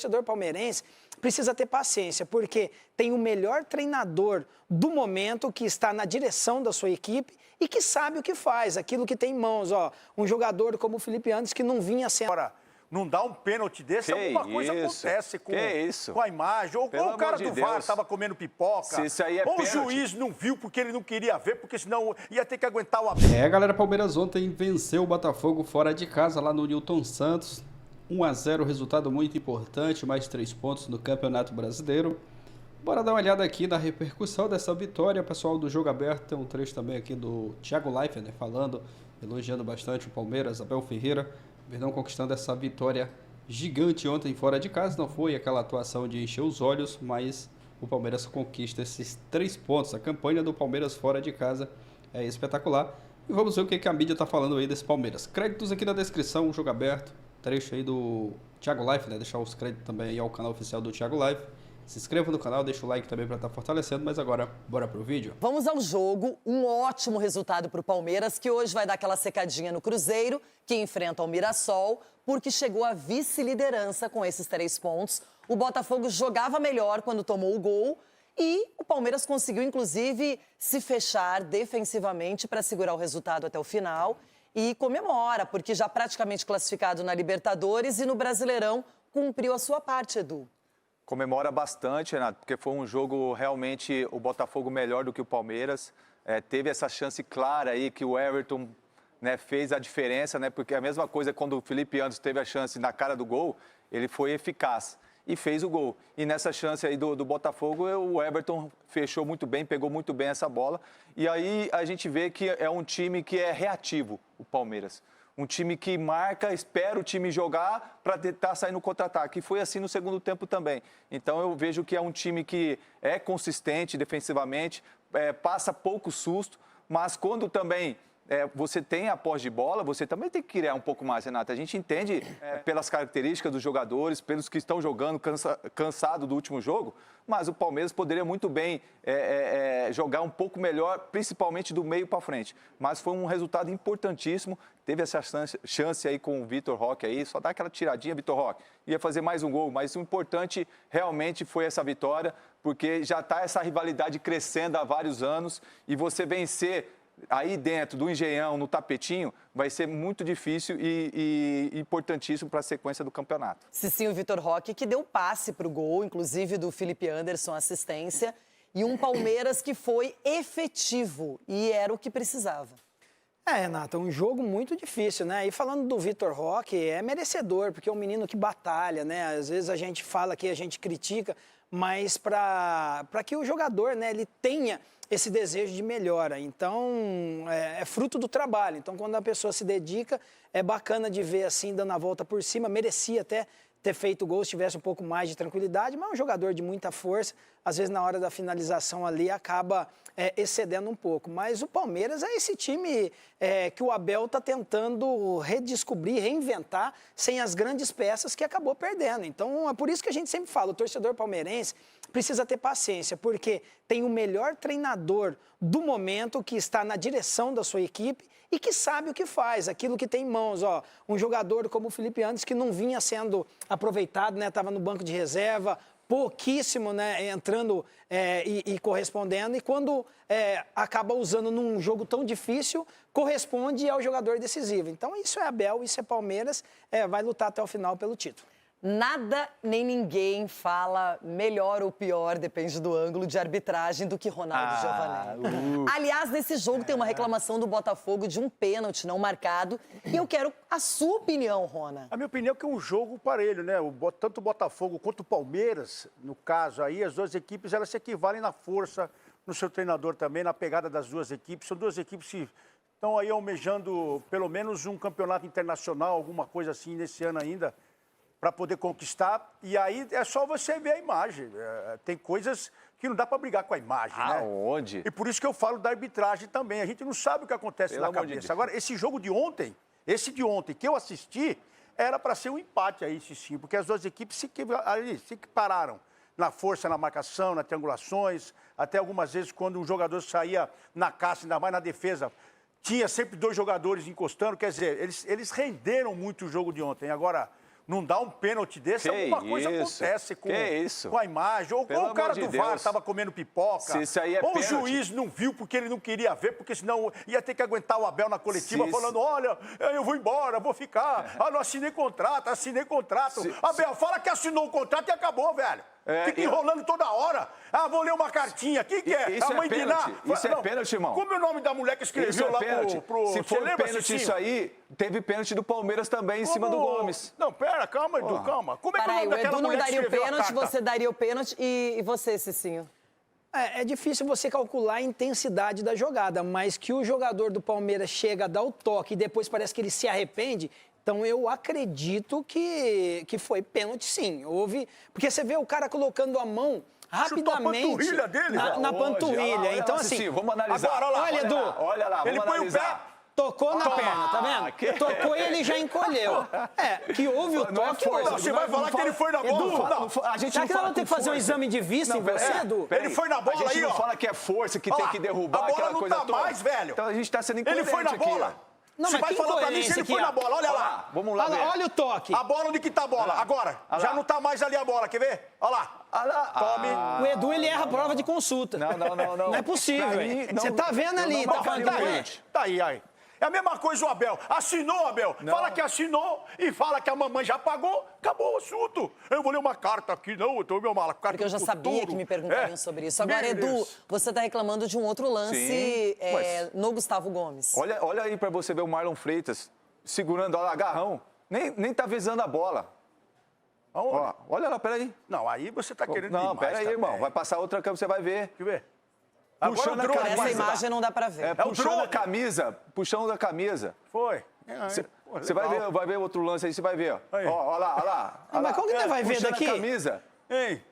torcedor palmeirense precisa ter paciência, porque tem o melhor treinador do momento que está na direção da sua equipe e que sabe o que faz, aquilo que tem em mãos. Ó, um jogador como o Felipe Anderson que não vinha sendo... Agora, não dá um pênalti desse, alguma coisa acontece com a imagem. Ou o cara do VAR estava comendo pipoca. Ou o juiz não viu porque ele não queria ver, porque senão ia ter que aguentar o abismo. Galera, Palmeiras ontem venceu o Botafogo fora de casa, lá no Newton Santos. 1-0, resultado muito importante, mais 3 pontos no Campeonato Brasileiro. Bora dar uma olhada aqui na repercussão dessa vitória, pessoal do Jogo Aberto. Tem um trecho também aqui do Thiago Leifert, né, falando, elogiando bastante o Palmeiras, Abel Ferreira. Verdão conquistando essa vitória gigante ontem fora de casa. Não foi aquela atuação de encher os olhos, mas o Palmeiras conquista esses 3 pontos. A campanha do Palmeiras fora de casa é espetacular. E vamos ver o que a mídia está falando aí desse Palmeiras. Créditos aqui na descrição, Jogo Aberto. Trecho aí do Thiago Leifert, né? Deixar os créditos também aí ao canal oficial do Thiago Leifert. Se inscreva no canal, deixa o like também para estar fortalecendo, mas agora, bora pro vídeo. Vamos ao jogo, um ótimo resultado para o Palmeiras, que hoje vai dar aquela secadinha no Cruzeiro, que enfrenta o Mirassol, porque chegou à vice-liderança com esses 3 pontos. O Botafogo jogava melhor quando tomou o gol e o Palmeiras conseguiu, inclusive, se fechar defensivamente para segurar o resultado até o final. E comemora, porque já praticamente classificado na Libertadores e no Brasileirão cumpriu a sua parte, Edu. Comemora bastante, Renato, porque foi um jogo realmente o Botafogo melhor do que o Palmeiras. Teve essa chance clara aí que o Everton, né, fez a diferença, né, porque é a mesma coisa quando o Felipe Anderson teve a chance na cara do gol, ele foi eficaz e fez o gol. E nessa chance aí do Botafogo, o Everton fechou muito bem, pegou muito bem essa bola. E aí a gente vê que é um time que é reativo, o Palmeiras. Um time que marca, espera o time jogar para tentar sair no contra-ataque. E foi assim no segundo tempo também. Então eu vejo que é um time que é consistente defensivamente, passa pouco susto, mas quando também você tem a posse de bola, você também tem que criar um pouco mais, Renato. A gente entende pelas características dos jogadores, pelos que estão jogando cansado do último jogo, mas o Palmeiras poderia muito bem jogar um pouco melhor, principalmente do meio para frente. Mas foi um resultado importantíssimo. Teve essa chance aí com o Vitor Roque aí, só dá aquela tiradinha, Vitor Roque. Ia fazer mais um gol, mas o importante realmente foi essa vitória, porque já está essa rivalidade crescendo há vários anos e você vencer aí dentro do Engenhão, no tapetinho, vai ser muito difícil e importantíssimo para a sequência do campeonato. Cicinho Vitor Roque, que deu passe para o gol, inclusive do Felipe Anderson, assistência, e um Palmeiras que foi efetivo, e era o que precisava. Renata, um jogo muito difícil, né? E falando do Vitor Roque, é merecedor, porque é um menino que batalha, né? Às vezes a gente fala que a gente critica, mas para que o jogador, né, ele tenha esse desejo de melhora. Então, é fruto do trabalho. Então, quando a pessoa se dedica, é bacana de ver assim, dando a volta por cima. Merecia até ter feito o gol se tivesse um pouco mais de tranquilidade, mas é um jogador de muita força. Às vezes, na hora da finalização ali, acaba excedendo um pouco. Mas o Palmeiras é esse time que o Abel está tentando redescobrir, reinventar, sem as grandes peças que acabou perdendo. Então, é por isso que a gente sempre fala, o torcedor palmeirense precisa ter paciência, porque tem o melhor treinador do momento que está na direção da sua equipe e que sabe o que faz, aquilo que tem em mãos. Ó, um jogador como o Felipe Anderson, que não vinha sendo aproveitado, né, estava no banco de reserva, pouquíssimo, né, entrando e correspondendo, e quando acaba usando num jogo tão difícil, corresponde ao jogador decisivo. Então, isso é Abel, isso é Palmeiras, vai lutar até o final pelo título. Nada nem ninguém fala melhor ou pior, depende do ângulo, de arbitragem do que Ronaldo Giovanelli. Aliás, nesse jogo tem uma reclamação do Botafogo de um pênalti não marcado. E eu quero a sua opinião, Rona. A minha opinião é que é um jogo parelho, né? Tanto o Botafogo quanto o Palmeiras, no caso aí, as duas equipes, elas se equivalem na força, no seu treinador também, na pegada das duas equipes. São duas equipes que estão aí almejando pelo menos um campeonato internacional, alguma coisa assim nesse ano ainda, para poder conquistar, e aí é só você ver a imagem. Tem coisas que não dá para brigar com a imagem, né? Aonde? E por isso que eu falo da arbitragem também. A gente não sabe o que acontece na cabeça. Agora, esse jogo de ontem, que eu assisti, era para ser um empate aí, sim, porque as duas equipes se equipararam na força, na marcação, nas triangulações, até algumas vezes quando um jogador saía na caça, ainda mais na defesa, tinha sempre 2 jogadores encostando, quer dizer, eles renderam muito o jogo de ontem. Agora, não dá um pênalti desse, Que alguma coisa isso? acontece Que isso? com a imagem. Ou Pelo o cara amor de do VAR Deus. estava comendo pipoca. Se isso aí é ou o pênalti. juiz não viu porque ele não queria ver, porque senão ia ter que aguentar o Abel na coletiva Se falando, olha, eu vou embora, vou ficar. Ah, não assinei contrato, Abel, fala que assinou o contrato e acabou, velho. Fica enrolando toda hora. Ah, vou ler uma cartinha. Quem que é? Isso A mãe é de pênalti. Ná. Isso é pênalti, irmão. Como é o nome da mulher que escreveu Isso é lá pênalti. pro... Se Você for lembra, pênalti Cicinho? isso aí, teve pênalti do Palmeiras também em cima do Gomes. Não, pera, calma, Edu, calma. Como é que é o Peraí, nome o daquela Edu não mulher que daria o escreveu a pênalti, carta? você daria o pênalti e você, Cicinho? É difícil você calcular a intensidade da jogada, mas que o jogador do Palmeiras chega a dar o toque e depois parece que ele se arrepende. Então, eu acredito que foi pênalti, sim. Houve. Porque você vê o cara colocando a mão rapidamente Chutou a panturrilha dele, na velho. panturrilha. Olha lá, Então, olha lá, assim. Cicinho, vamos analisar. Agora, olha, Edu, Olha lá, ele vamos põe o pé. analisar. Tocou na Toma! perna, tá vendo? Que Tocou e ele já encolheu. Que houve o Não é toque. força, houve. Não, você vai falar que ele foi na bola? Edu, Não, a gente será não que nós fala vamos ter com que fazer um força. exame de vista em você, Edu? Ele foi na bola A gente aí, não ó. fala que é força, que Olha tem lá, que derrubar a bola aquela não coisa tá toda. mais, velho. Então a gente tá sendo Ele incoerente foi na aqui, bola. ó. Não, Você mas vai que falar pra mim se incoerência ele foi aqui, na ó. bola, olha lá. Vamos lá ver. Olha o toque. A bola, onde que tá a bola? Agora, Olha já lá. não tá mais ali a bola, quer ver? Olha lá. Olha lá. Tome. O Edu, ele erra a prova de consulta. Não. Não é possível, Pra hein? mim, não- Você tá vendo eu ali, não tá marcaria falando o que pênalti. Tá aí. É a mesma coisa o Abel. Assinou, Abel. Fala que assinou e fala que a mamãe já pagou. Acabou o assunto. Eu vou ler uma carta aqui. Não, eu tô meu mala. Carta Porque eu já do sabia futuro. que me perguntariam sobre isso. Agora, Meu Edu, Deus. você está reclamando de um outro lance Sim, mas- no Gustavo Gomes. Olha aí pra você ver o Marlon Freitas segurando, olha lá, agarrão. Nem tá visando a bola. Aonde? Ó, olha lá, peraí. Não, aí você tá querendo Não, demais pera aí, também. irmão. Vai passar outra câmera, você vai ver. Deixa eu ver. Puxando Agora o a drone. camisa. Nessa imagem não dá para ver. É, puxando drone. a camisa, puxando a camisa. Foi. Você vai ver outro lance aí, você vai ver. Ó, Aí. ó lá. Mas como que nós vai ver Puxando daqui? a camisa. Ei,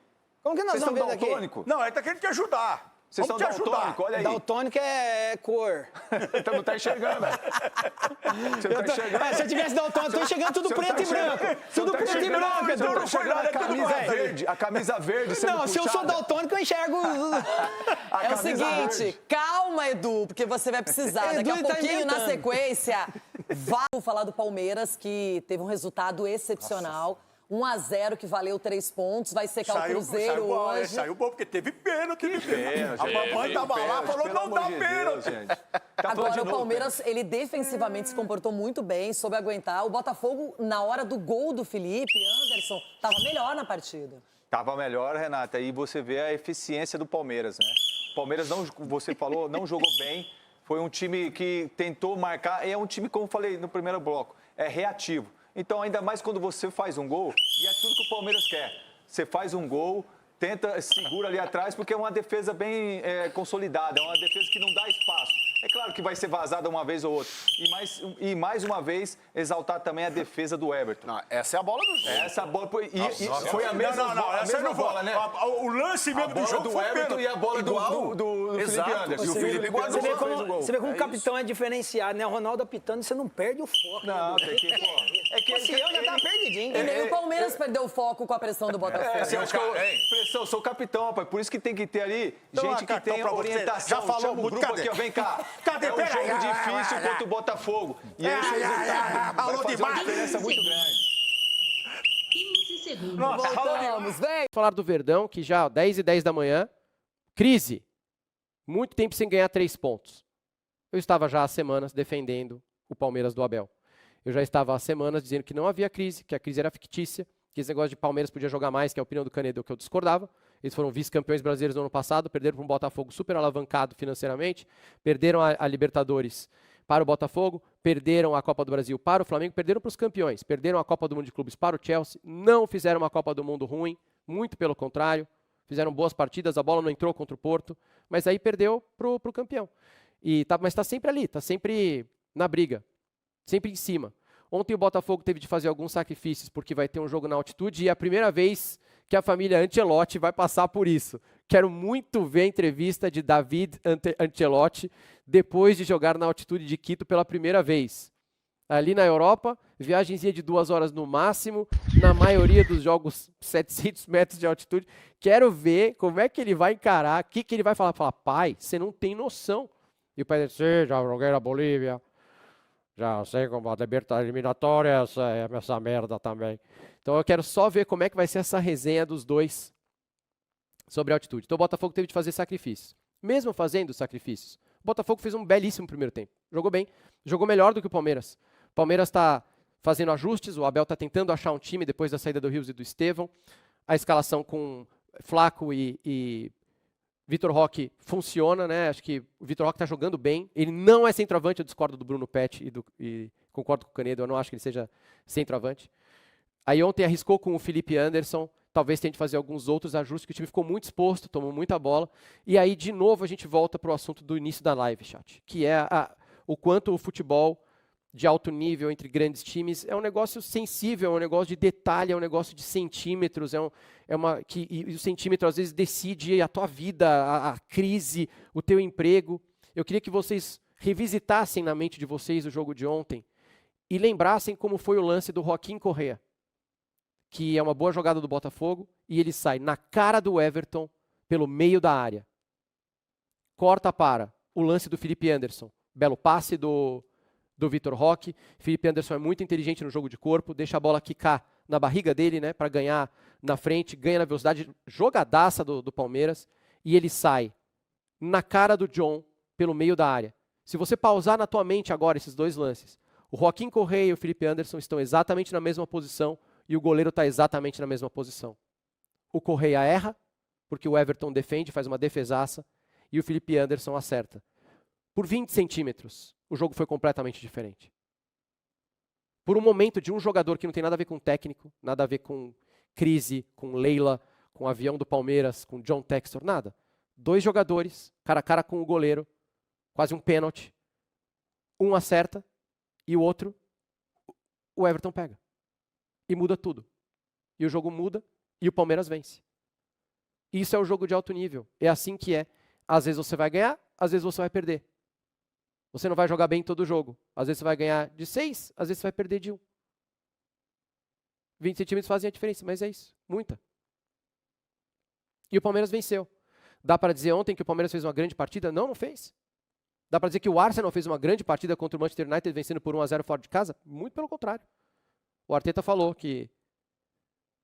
Como que nós Vocês vamos são ver daqui? daltônico? não, ele tá querendo te ajudar. Vocês são Vamos te ajudar. daltônico, olha aí. Daltônico é cor. Então não tá enxergando, velho. Você não tá enxergando. Se eu tivesse daltônico, tô chegando tudo Você não preto tá e branco. enxergando. Você Tudo não tá preto e enxergando. branco, Você Edu. não tá enxergando a É tudo camisa branco. verde. A camisa verde sendo Não, se eu sou puxada. daltônico, eu enxergo. A É o camisa seguinte, verde. calma, Edu, porque você vai precisar. Edu, Daqui a ele tá pouquinho, na inventando. sequência, vamos falar do Palmeiras, que teve um resultado excepcional. 1-0, que valeu 3 pontos. Vai secar o Cruzeiro bom, hoje. Saiu bom, porque teve pênalti. Pênalti, A mamãe tava lá, pênalti, falou, pelo não amor dá de Deus, pênalti. gente. Tá falando de Agora, o novo, Palmeiras, ele defensivamente se comportou muito bem, soube aguentar. O Botafogo, na hora do gol do Felipe Anderson, estava melhor na partida. Tava melhor, Renata, e você vê a eficiência do Palmeiras, né? O Palmeiras, não, você falou, não jogou bem. Foi um time que tentou marcar. É um time, como eu falei no primeiro bloco, é reativo. Então, ainda mais quando você faz um gol, e é tudo que o Palmeiras quer. Você faz um gol, tenta, segura ali atrás, porque é uma defesa bem consolidada, é uma defesa que não dá espaço. É claro que vai ser vazada uma vez ou outra. E mais uma vez, exaltar também a defesa do Everton. Não, essa é a bola do jogo. Essa bola foi, foi a mesma, Não, a essa mesma não bola, né? O lance A mesmo do bola jogo do foi Everton pênalti. e a bola do Felipe Exato. Anderson. E o Felipe Anderson Você vê fez o como, gol. você vê como o É capitão é diferenciado, né? O Ronaldo apitando, você não perde o foco. Não, né, tem que... Pô, é que Edu? Eu já tava perdidinho. E nem o Palmeiras perdeu o foco com a pressão do Botafogo. Você acha que eu sou capitão, rapaz. Por isso que tem que ter ali Então, gente que cartão tem pra você. orientação. Já falou Chama o muito, grupo cadê? aqui, ó. Vem cá. Cadê? É um Pera aí. jogo difícil contra o Botafogo. E esse resultado vai Falou fazer uma demais. diferença muito grande. 15 segundos. Voltamos, vem! Falar do Verdão, que já 10h10 da manhã, crise. Muito tempo sem ganhar 3 pontos. Eu estava já há semanas defendendo o Palmeiras do Abel. Eu já estava há semanas dizendo que não havia crise, que a crise era fictícia, que esse negócio de Palmeiras podia jogar mais, que é a opinião do Canedo, que eu discordava. Eles foram vice-campeões brasileiros no ano passado, perderam para um Botafogo super alavancado financeiramente, perderam a Libertadores para o Botafogo, perderam a Copa do Brasil para o Flamengo, perderam para os campeões, perderam a Copa do Mundo de Clubes para o Chelsea, não fizeram uma Copa do Mundo ruim, muito pelo contrário, fizeram boas partidas, a bola não entrou contra o Porto, mas aí perdeu para o campeão. Mas está sempre ali, está sempre na briga, sempre em cima. Ontem o Botafogo teve de fazer alguns sacrifícios, porque vai ter um jogo na altitude, e é a primeira vez que a família Ancelotti vai passar por isso. Quero muito ver a entrevista de David Ancelotti depois de jogar na altitude de Quito pela primeira vez. Ali na Europa, viagenzinha de 2 horas no máximo, na maioria dos jogos 700 metros de altitude. Quero ver como é que ele vai encarar, o que ele vai falar. Falar, pai, você não tem noção. E o pai disse, já joguei na Bolívia, Já sei como a eliminatória é essa merda também. Então eu quero só ver como é que vai ser essa resenha dos dois sobre altitude. Então o Botafogo teve de fazer sacrifícios. Mesmo fazendo sacrifícios, o Botafogo fez um belíssimo primeiro tempo. Jogou bem, jogou melhor do que o Palmeiras. O Palmeiras está fazendo ajustes, o Abel está tentando achar um time depois da saída do Rios e do Estevão. A escalação com Flaco e Vitor Roque funciona, né? Acho que o Vitor Roque está jogando bem. Ele não é centroavante, eu discordo do Bruno Pet e concordo com o Canedo, eu não acho que ele seja centroavante. Aí ontem arriscou com o Felipe Anderson, talvez tente fazer alguns outros ajustes, que o time ficou muito exposto, tomou muita bola. E aí, de novo, a gente volta para o assunto do início da live, chat, que é o quanto o futebol de alto nível entre grandes times é um negócio sensível, é um negócio de detalhe, é um negócio de centímetros, e o centímetro às vezes decide a tua vida, a crise, o teu emprego. Eu queria que vocês revisitassem na mente de vocês o jogo de ontem e lembrassem como foi o lance do Joaquim Correa, que é uma boa jogada do Botafogo, e ele sai na cara do Everton pelo meio da área. Corta para o lance do Felipe Anderson. Belo passe do Vitor Roque. Felipe Anderson é muito inteligente no jogo de corpo, deixa a bola quicar na barriga dele, né, para ganhar na frente, ganha na velocidade, jogadaça do Palmeiras, e ele sai na cara do John pelo meio da área. Se você pausar na tua mente agora esses dois lances, o Joaquim Correa e o Felipe Anderson estão exatamente na mesma posição, e o goleiro está exatamente na mesma posição. O Correa erra, porque o Everton defende, faz uma defesaça, e o Felipe Anderson acerta. Por 20 centímetros, o jogo foi completamente diferente. Por um momento de um jogador que não tem nada a ver com técnico, nada a ver com crise, com Leila, com o avião do Palmeiras, com John Textor, nada. Dois jogadores, cara a cara com o goleiro, quase um pênalti. Um acerta e o outro, o Everton pega. E muda tudo. E o jogo muda e o Palmeiras vence. Isso é o jogo de alto nível. É assim que é. Às vezes você vai ganhar, às vezes você vai perder. Você não vai jogar bem todo o jogo. Às vezes você vai ganhar de 6, às vezes você vai perder de 1. 20 centímetros fazem a diferença, mas é isso. Muita. E o Palmeiras venceu. Dá para dizer ontem que o Palmeiras fez uma grande partida? Não, não fez. Dá para dizer que o Arsenal fez uma grande partida contra o Manchester United vencendo por 1-0 fora de casa? Muito pelo contrário. O Arteta falou que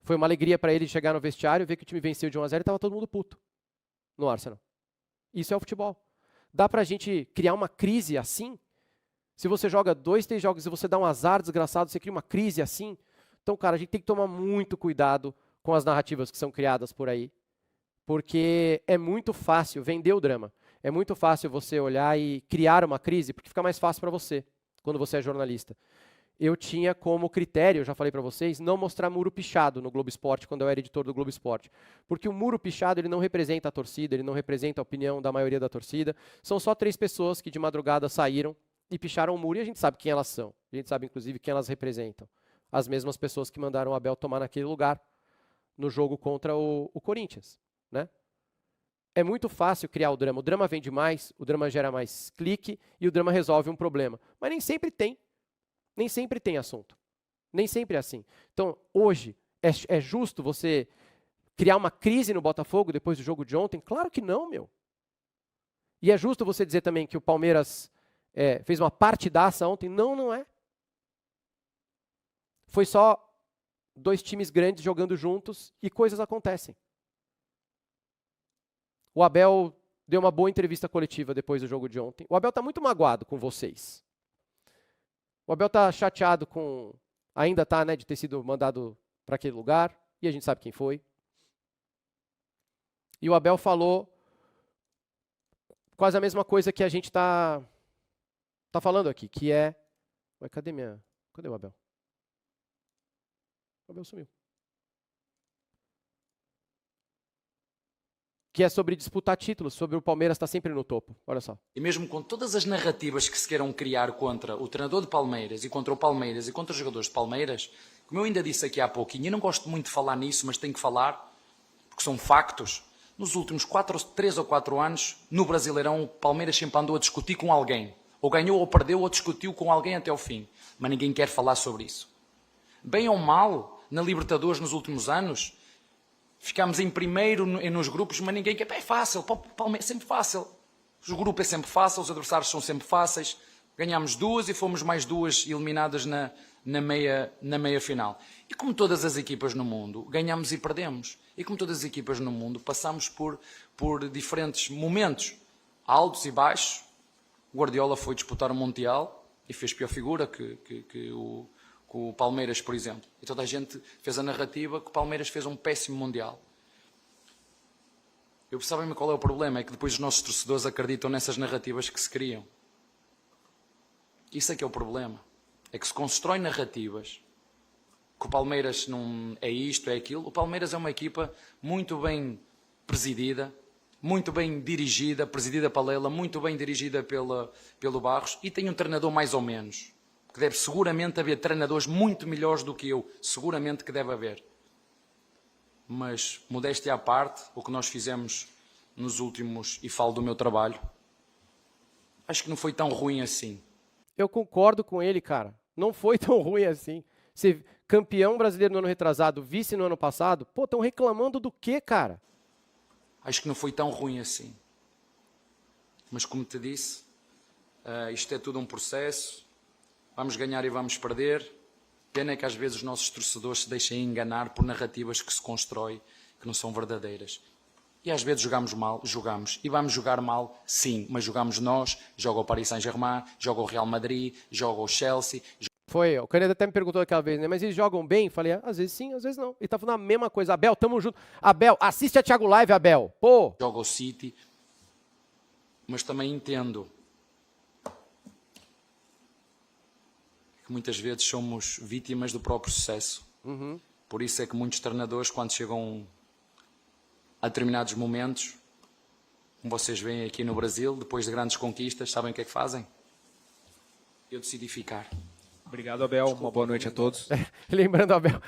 foi uma alegria para ele chegar no vestiário, ver que o time venceu de 1-0 e estava todo mundo puto no Arsenal. Isso é o futebol. Dá pra gente criar uma crise assim? Se você joga 2, 3 jogos e você dá um azar desgraçado, você cria uma crise assim? Então, cara, a gente tem que tomar muito cuidado com as narrativas que são criadas por aí. Porque é muito fácil vender o drama. É muito fácil você olhar e criar uma crise, porque fica mais fácil para você, quando você é jornalista. Eu tinha como critério, já falei para vocês, não mostrar muro pichado no Globo Esporte quando eu era editor do Globo Esporte. Porque o muro pichado ele não representa a torcida, ele não representa a opinião da maioria da torcida. São só 3 pessoas que de madrugada saíram e picharam o muro e a gente sabe quem elas são. A gente sabe, inclusive, quem elas representam. As mesmas pessoas que mandaram o Abel tomar naquele lugar no jogo contra o Corinthians, né? É muito fácil criar o drama. O drama vende mais, o drama gera mais clique e o drama resolve um problema. Mas nem sempre tem. Nem sempre tem assunto. Nem sempre é assim. Então, hoje, é justo você criar uma crise no Botafogo depois do jogo de ontem? Claro que não, meu. E é justo você dizer também que o Palmeiras fez uma partidaça ontem? Não, não é. Foi só 2 times grandes jogando juntos e coisas acontecem. O Abel deu uma boa entrevista coletiva depois do jogo de ontem. O Abel está muito magoado com vocês. O Abel está chateado com... Ainda está, né, de ter sido mandado para aquele lugar. E a gente sabe quem foi. E o Abel falou quase a mesma coisa que a gente está falando aqui, que é... Ué, cadê o Abel? O Abel sumiu. Que é sobre disputar títulos, sobre o Palmeiras estar sempre no topo. Olha só. E mesmo com todas as narrativas que se queiram criar contra o treinador de Palmeiras e contra o Palmeiras e contra os jogadores de Palmeiras, como eu ainda disse aqui há pouquinho, eu não gosto muito de falar nisso, mas tenho que falar, porque são factos. Nos últimos 3 ou 4 anos, no Brasileirão, o Palmeiras sempre andou a discutir com alguém. Ou ganhou ou perdeu ou discutiu com alguém até ao fim. Mas ninguém quer falar sobre isso. Bem ou mal, na Libertadores nos últimos anos, ficámos em primeiro nos grupos, mas ninguém quer. É fácil, o Palmeiras é sempre fácil. O grupo é sempre fácil, os adversários são sempre fáceis. Ganhámos 2 e fomos mais 2 eliminadas na meia final. E como todas as equipas no mundo, ganhamos e perdemos. E como todas as equipas no mundo, passamos por diferentes momentos, altos e baixos. O Guardiola foi disputar o Mundial e fez pior figura que o Palmeiras, por exemplo. E toda a gente fez a narrativa que o Palmeiras fez um péssimo Mundial. Sabem-me qual é o problema? É que depois os nossos torcedores acreditam nessas narrativas que se criam. Isso é que é o problema. É que se constrói narrativas que o Palmeiras não é isto, é aquilo. O Palmeiras é uma equipa muito bem presidida, muito bem dirigida, presidida pela Leila, muito bem dirigida pelo Barros, e tem um treinador mais ou menos. Que deve seguramente haver treinadores muito melhores do que eu. Seguramente que deve haver. Mas, modéstia à parte, o que nós fizemos nos últimos, e falo do meu trabalho, acho que não foi tão ruim assim. Eu concordo com ele, cara. Não foi tão ruim assim. Ser campeão brasileiro no ano retrasado, vice no ano passado, pô, estão reclamando do quê, cara? Acho que não foi tão ruim assim. Mas como te disse, isto é tudo um processo. Vamos ganhar e vamos perder. Pena é que às vezes os nossos torcedores se deixem enganar por narrativas que se constroem, que não são verdadeiras. E às vezes jogamos mal, jogamos. E vamos jogar mal, sim, mas jogamos nós, joga o Paris Saint-Germain, joga o Real Madrid, joga o Chelsea. Foi, o Caneda até me perguntou aquela vez, né? Mas eles jogam bem? Falei, às vezes sim, às vezes não. Ele tá falando a mesma coisa. Abel, tamo junto. Abel, assiste a Thiago Live, Abel. Pô. Joga o City. Mas também entendo que muitas vezes somos vítimas do próprio sucesso. Por isso é que muitos treinadores, quando chegam a determinados momentos, como vocês veem aqui no Brasil, depois de grandes conquistas, sabem o que é que fazem? Eu decidi ficar. Obrigado, Abel. Uma boa noite a todos. Lembrando, Abel,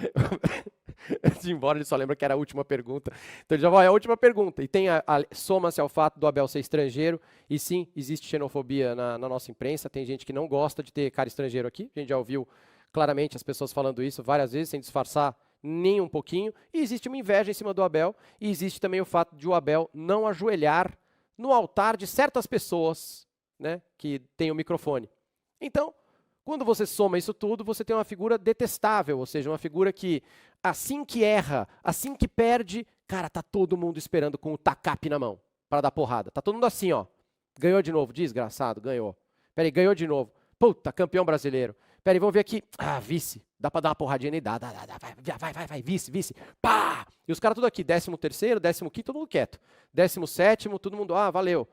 antes de ir embora, ele só lembra que era a última pergunta. Então ele já vai, é a última pergunta. E tem soma-se ao fato do Abel ser estrangeiro. E sim, existe xenofobia na nossa imprensa. Tem gente que não gosta de ter cara estrangeiro aqui. A gente já ouviu claramente as pessoas falando isso várias vezes, sem disfarçar nem um pouquinho. E existe uma inveja em cima do Abel. E existe também o fato de o Abel não ajoelhar no altar de certas pessoas, né, que tem o microfone. Então, quando você soma isso tudo, você tem uma figura detestável, ou seja, uma figura que, assim que erra, assim que perde, cara, tá todo mundo esperando com o tacape na mão para dar porrada. Tá todo mundo assim, ó. Ganhou de novo, desgraçado, ganhou. Peraí, ganhou de novo. Puta, campeão brasileiro. Peraí, vamos ver aqui. Ah, vice. Dá pra dar uma porradinha nele? Dá. Vai, vice. Pá! E os caras tudo aqui, 13º, 15º, todo mundo quieto. 17º, todo mundo, valeu.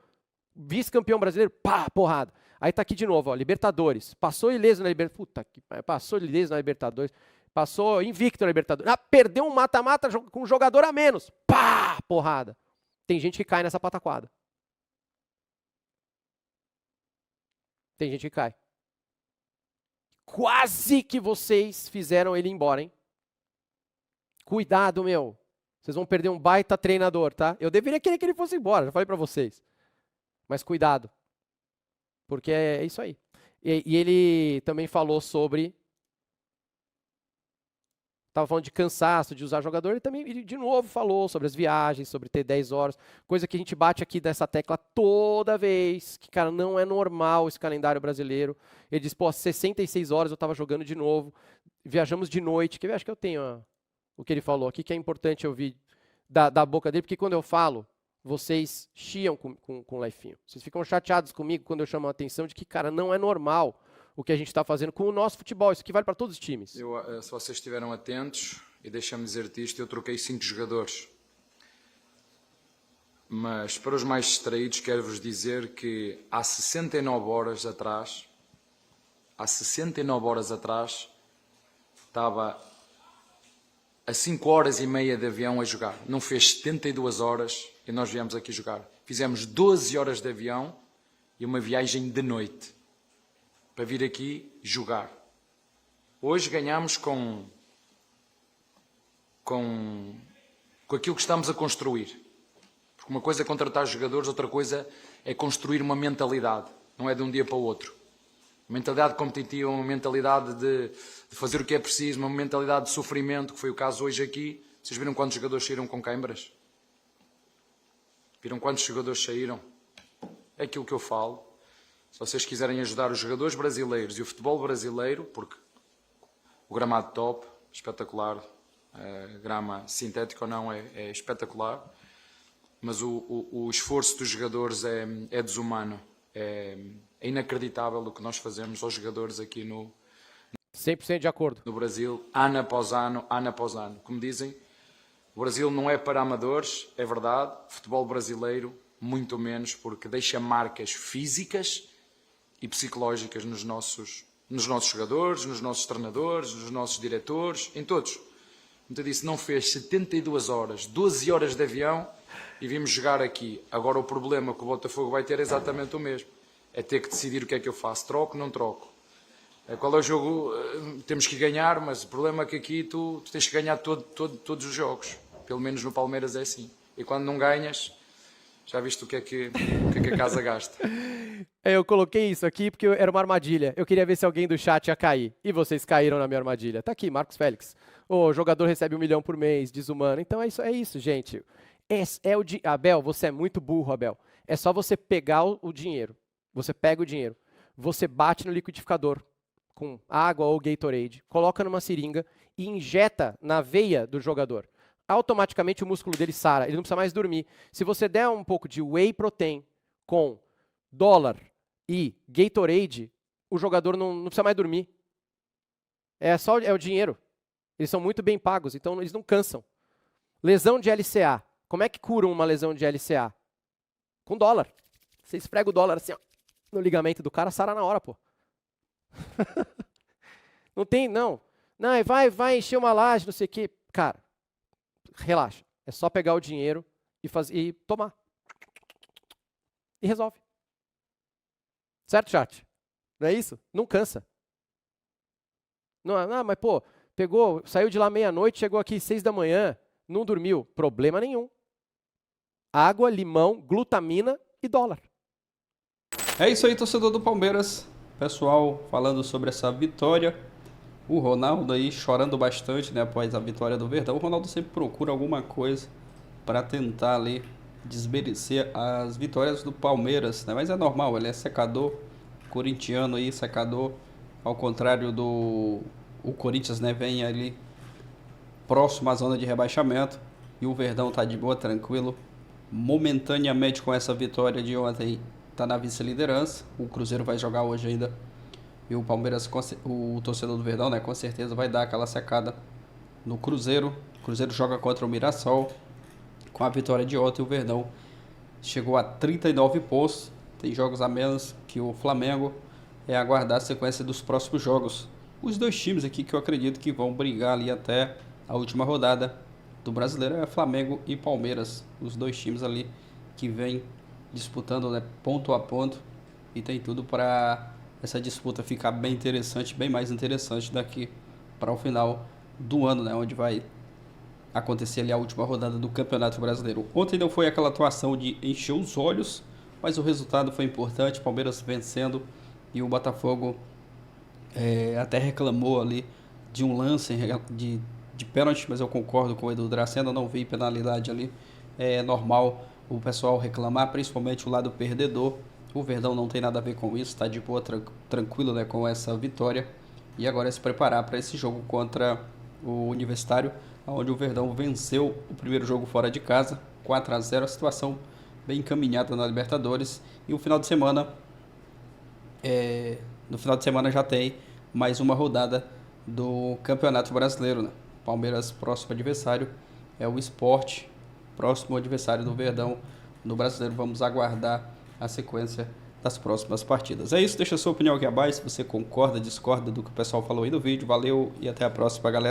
Vice-campeão brasileiro, pá, porrada. Aí tá aqui de novo, ó, Libertadores. Passou ileso na Libertadores. Puta que pariu. Passou ileso na Libertadores. Passou invicto na Libertadores. Perdeu um mata-mata com um jogador a menos. Pá, porrada. Tem gente que cai nessa pataquada. Tem gente que cai. Quase que vocês fizeram ele ir embora, hein? Cuidado, meu. Vocês vão perder um baita treinador, tá? Eu deveria querer que ele fosse embora, já falei pra vocês. Mas cuidado. Porque é isso aí. E ele também falou sobre... Estava falando de cansaço, de usar jogador. Ele também, de novo, falou sobre as viagens, sobre ter 10 horas. Coisa que a gente bate aqui dessa tecla toda vez. Que, cara, não é normal esse calendário brasileiro. Ele diz, pô, 66 horas eu estava jogando de novo. Viajamos de noite. Acho que eu tenho o que ele falou aqui, que é importante ouvir da boca dele. Porque quando eu falo... Vocês chiam com o Leifinho. Vocês ficam chateados comigo quando eu chamo a atenção de que, cara, não é normal o que a gente está fazendo com o nosso futebol. Isso aqui vale para todos os times. Se vocês estiveram atentos, e deixa-me dizer-te isto, eu troquei 5 jogadores. Mas para os mais distraídos, quero-vos dizer que há 69 horas atrás, estava a 5 horas e meia de avião a jogar. Não fez 72 horas e nós viemos aqui jogar. Fizemos 12 horas de avião e uma viagem de noite para vir aqui jogar. Hoje ganhamos com aquilo que estamos a construir. Porque uma coisa é contratar jogadores, outra coisa é construir uma mentalidade. Não é de um dia para o outro. Uma mentalidade competitiva, uma mentalidade de fazer o que é preciso, uma mentalidade de sofrimento, que foi o caso hoje aqui. Vocês viram quantos jogadores saíram com câimbras? Viram quantos jogadores saíram? É aquilo que eu falo. Se vocês quiserem ajudar os jogadores brasileiros e o futebol brasileiro, porque o gramado top, espetacular, grama sintética ou não é espetacular, mas o esforço dos jogadores é desumano, é inacreditável o que nós fazemos aos jogadores aqui no 100% de acordo. no Brasil, ano após ano, ano após ano. Como dizem, o Brasil não é para amadores, é verdade, o futebol brasileiro, muito menos, porque deixa marcas físicas e psicológicas nos nossos jogadores, nos nossos treinadores, nos nossos diretores, em todos. Como eu disse, não fez 72 horas, 12 horas de avião e vimos jogar aqui. Agora o problema que o Botafogo vai ter é exatamente o mesmo. É ter que decidir o que é que eu faço. Troco, não troco. Qual é o jogo? Temos que ganhar, mas o problema é que aqui tu tens que ganhar todos os jogos. Pelo menos no Palmeiras é assim. E quando não ganhas, já viste o que é que a casa gasta. Eu coloquei isso aqui porque era uma armadilha. Eu queria ver se alguém do chat ia cair. E vocês caíram na minha armadilha. Tá aqui, Marcos Félix. O jogador recebe 1 milhão por mês, desumano. Então é isso, gente. Abel, você é muito burro, Abel. É só você pegar o dinheiro. Você pega o dinheiro. Você bate no liquidificador com água ou Gatorade. Coloca numa seringa e injeta na veia do jogador. Automaticamente o músculo dele sara. Ele não precisa mais dormir. Se você der um pouco de whey protein com dólar e Gatorade, o jogador não precisa mais dormir. É o dinheiro. Eles são muito bem pagos, então eles não cansam. Lesão de LCA. Como é que curam uma lesão de LCA? Com dólar. Você esfrega o dólar assim, ó, no ligamento do cara, sara na hora, pô. Não tem, não. Não, vai encher uma laje, não sei o quê. Cara, relaxa. É só pegar o dinheiro e tomar. E resolve. Certo, chat? Não é isso? Não cansa. Não, mas pô, saiu de lá meia-noite, chegou aqui 6 da manhã, não dormiu. Problema nenhum. Água, limão, glutamina e dólar. É isso aí, torcedor do Palmeiras. Pessoal, falando sobre essa vitória. O Ronaldo aí chorando bastante, né, após a vitória do Verdão. O Ronaldo sempre procura alguma coisa para tentar ali desmerecer as vitórias do Palmeiras, né? Mas é normal, ele é secador corintiano aí, secador, ao contrário do o Corinthians, né, vem ali próximo à zona de rebaixamento e o Verdão tá de boa, tranquilo. Momentaneamente com essa vitória de ontem tá na vice-liderança. O Cruzeiro vai jogar hoje ainda. E o Palmeiras, o torcedor do Verdão, né, com certeza vai dar aquela secada no Cruzeiro. O Cruzeiro joga contra o Mirassol. Com a vitória de ontem, o Verdão chegou a 39 pontos. Tem jogos a menos que o Flamengo. É aguardar a sequência dos próximos jogos. Os dois times aqui que eu acredito que vão brigar ali até a última rodada do Brasileiro é Flamengo e Palmeiras. Os dois times ali que vêm disputando, né, ponto a ponto. E tem tudo para essa disputa ficar bem interessante, bem mais interessante daqui para o final do ano, né, onde vai acontecer ali a última rodada do Campeonato Brasileiro. Ontem não foi aquela atuação de encher os olhos, mas o resultado foi importante, Palmeiras vencendo e o Botafogo até reclamou ali de um lance de pênalti, mas eu concordo com o Edu Dracena, não vi penalidade ali, é normal o pessoal reclamar, principalmente o lado perdedor. O Verdão não tem nada a ver com isso, está de boa, tranquilo, né, com essa vitória. E agora é se preparar para esse jogo contra o Universitário, onde o Verdão venceu o primeiro jogo fora de casa, 4-0, a situação bem encaminhada na Libertadores. E o final de semana, no final de semana já tem mais uma rodada do Campeonato Brasileiro, né? Palmeiras, próximo adversário é o Sport, próximo adversário do Verdão no Brasileiro. Vamos aguardar a sequência das próximas partidas. É isso, deixa a sua opinião aqui abaixo, se você concorda, discorda do que o pessoal falou aí no vídeo. Valeu e até a próxima, galera.